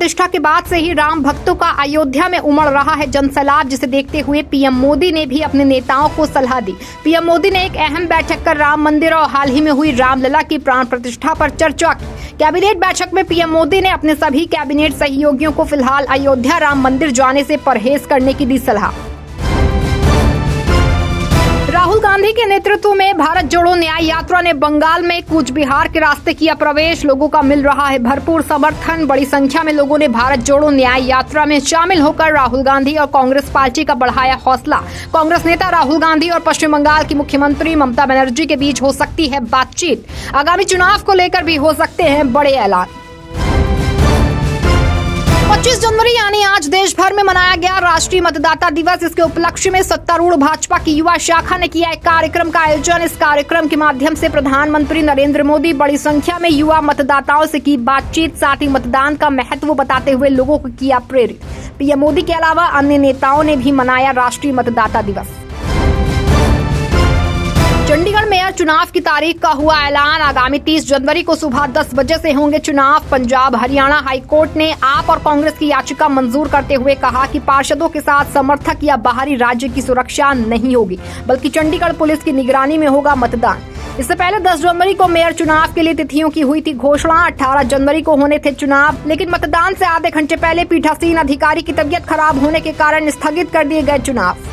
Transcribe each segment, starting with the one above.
प्रतिष्ठा के बाद से ही राम भक्तों का अयोध्या में उमड़ रहा है जनसैलाब, जिसे देखते हुए पीएम मोदी ने भी अपने नेताओं को सलाह दी। पीएम मोदी ने एक अहम बैठक कर राम मंदिर और हाल ही में हुई रामलला की प्राण प्रतिष्ठा पर चर्चा की। कैबिनेट बैठक में पीएम मोदी ने अपने सभी कैबिनेट सहयोगियों को फिलहाल अयोध्या राम मंदिर जाने से परहेज करने की दी सलाह। राहुल गांधी के नेतृत्व में भारत जोड़ो न्याय यात्रा ने बंगाल में कूच बिहार के रास्ते किया प्रवेश। लोगों का मिल रहा है भरपूर समर्थन। बड़ी संख्या में लोगों ने भारत जोड़ो न्याय यात्रा में शामिल होकर राहुल गांधी और कांग्रेस पार्टी का बढ़ाया हौसला। कांग्रेस नेता राहुल गांधी और पश्चिम बंगाल की मुख्यमंत्री ममता बनर्जी के बीच हो सकती है बातचीत। आगामी चुनाव को लेकर भी हो सकते हैं बड़े ऐलान। 25 जनवरी यानी आज देश भर में मनाया गया राष्ट्रीय मतदाता दिवस। इसके उपलक्ष्य में सत्तारूढ़ भाजपा की युवा शाखा ने किया एक कार्यक्रम का आयोजन। इस कार्यक्रम के माध्यम से प्रधानमंत्री नरेंद्र मोदी बड़ी संख्या में युवा मतदाताओं से की बातचीत, साथ ही मतदान का महत्व बताते हुए लोगों को किया प्रेरित। पीएम मोदी के अलावा अन्य नेताओं ने भी मनाया राष्ट्रीय मतदाता दिवस। चंडीगढ़ मेयर चुनाव की तारीख का हुआ ऐलान। आगामी 30 जनवरी को सुबह 10 बजे से होंगे चुनाव। पंजाब हरियाणा हाईकोर्ट ने आप और कांग्रेस की याचिका मंजूर करते हुए कहा कि पार्षदों के साथ समर्थक या बाहरी राज्य की सुरक्षा नहीं होगी, बल्कि चंडीगढ़ पुलिस की निगरानी में होगा मतदान। इससे पहले 10 जनवरी को मेयर चुनाव के लिए तिथियों की हुई थी घोषणा। 18 जनवरी को होने थे चुनाव, लेकिन मतदान से आधे घंटे पहले पीठासीन अधिकारी की तबीयत खराब होने के कारण स्थगित कर दिए गए चुनाव।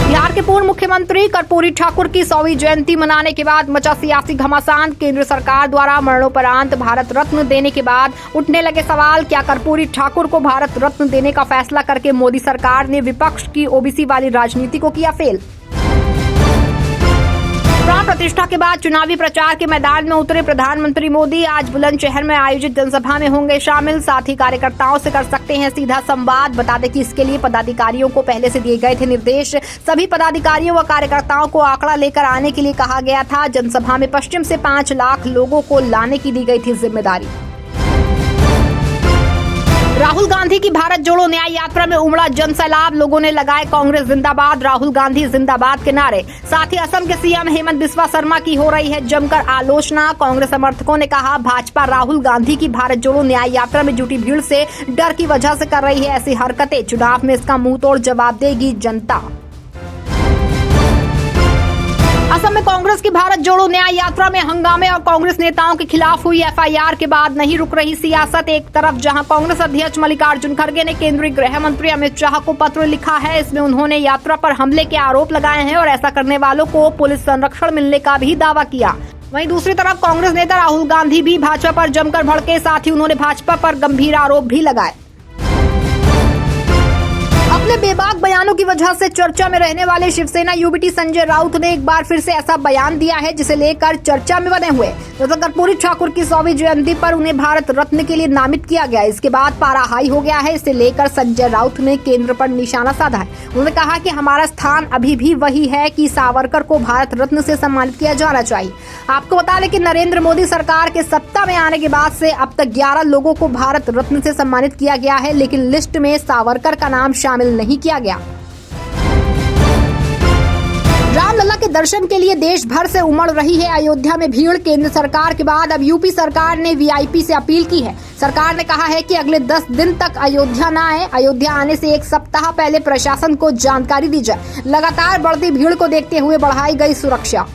बिहार के पूर्व मुख्यमंत्री कर्पूरी ठाकुर की 100वीं जयंती मनाने के बाद मचा सियासी घमासान। केंद्र सरकार द्वारा मरणोपरांत भारत रत्न देने के बाद उठने लगे सवाल, क्या कर्पूरी ठाकुर को भारत रत्न देने का फैसला करके मोदी सरकार ने विपक्ष की ओबीसी वाली राजनीति को किया फेल? प्राण प्रतिष्ठा के बाद चुनावी प्रचार के मैदान में उतरे प्रधानमंत्री मोदी। आज बुलंदशहर में आयोजित जनसभा में होंगे शामिल, साथ ही कार्यकर्ताओं से कर सकते हैं सीधा संवाद। बता दें कि इसके लिए पदाधिकारियों को पहले से दिए गए थे निर्देश। सभी पदाधिकारियों व कार्यकर्ताओं को आंकड़ा लेकर आने के लिए कहा गया था। जनसभा में पश्चिम से 5 लाख लोगों को लाने की दी गई थी जिम्मेदारी। राहुल गांधी की भारत जोड़ो न्याय यात्रा में उमड़ा जनसैलाब। लोगों ने लगाए कांग्रेस जिंदाबाद, राहुल गांधी जिंदाबाद के नारे। साथ ही असम के सीएम हेमंत बिस्वा शर्मा की हो रही है जमकर आलोचना। कांग्रेस समर्थकों ने कहा, भाजपा राहुल गांधी की भारत जोड़ो न्याय यात्रा में जुटी भीड़ से डर की वजह से कर रही है ऐसी हरकतें। चुनाव में इसका मुंहतोड़ जवाब देगी जनता। असम में कांग्रेस की भारत जोड़ो न्याय यात्रा में हंगामे और कांग्रेस नेताओं के खिलाफ हुई एफआईआर के बाद नहीं रुक रही सियासत। एक तरफ जहां कांग्रेस अध्यक्ष मल्लिकार्जुन खड़गे ने केंद्रीय गृह मंत्री अमित शाह को पत्र लिखा है, इसमें उन्होंने यात्रा पर हमले के आरोप लगाए हैं और ऐसा करने वालों को पुलिस संरक्षण मिलने का भी दावा किया। वहीं दूसरी तरफ कांग्रेस नेता राहुल गांधी भी भाजपा पर जमकर भड़के, साथ ही उन्होंने भाजपा पर गंभीर आरोप भी लगाए। अपने बेबाक बयानों की वजह से चर्चा में रहने वाले शिवसेना यूबीटी संजय राउत ने एक बार फिर से ऐसा बयान दिया है जिसे लेकर चर्चा में बने हुए। तो कर्पूरी ठाकुर की 100वीं जयंती पर उन्हें भारत रत्न के लिए नामित किया गया। इसके बाद पारा हाई हो गया है। इसे लेकर संजय राउत ने केंद्र पर निशाना साधा है। उन्होंने कहा कि हमारा स्थान अभी भी वही है कि सावरकर को भारत रत्न से सम्मानित किया जाना चाहिए। आपको बता दें कि नरेंद्र मोदी सरकार के सत्ता में आने के बाद से अब तक 11 लोगों को भारत रत्न से सम्मानित किया गया है, लेकिन लिस्ट में सावरकर का नाम शामिल नहीं किया गया। रामलला के दर्शन के लिए देश भर से उमड़ रही है अयोध्या में भीड़। केंद्र सरकार के बाद अब यूपी सरकार ने वीआईपी से अपील की है। सरकार ने कहा है कि अगले 10 दिन तक अयोध्या न आए। अयोध्या आने से 1 सप्ताह पहले प्रशासन को जानकारी दी जाए। लगातार बढ़ती भीड़ को देखते हुए बढ़ाई गई सुरक्षा।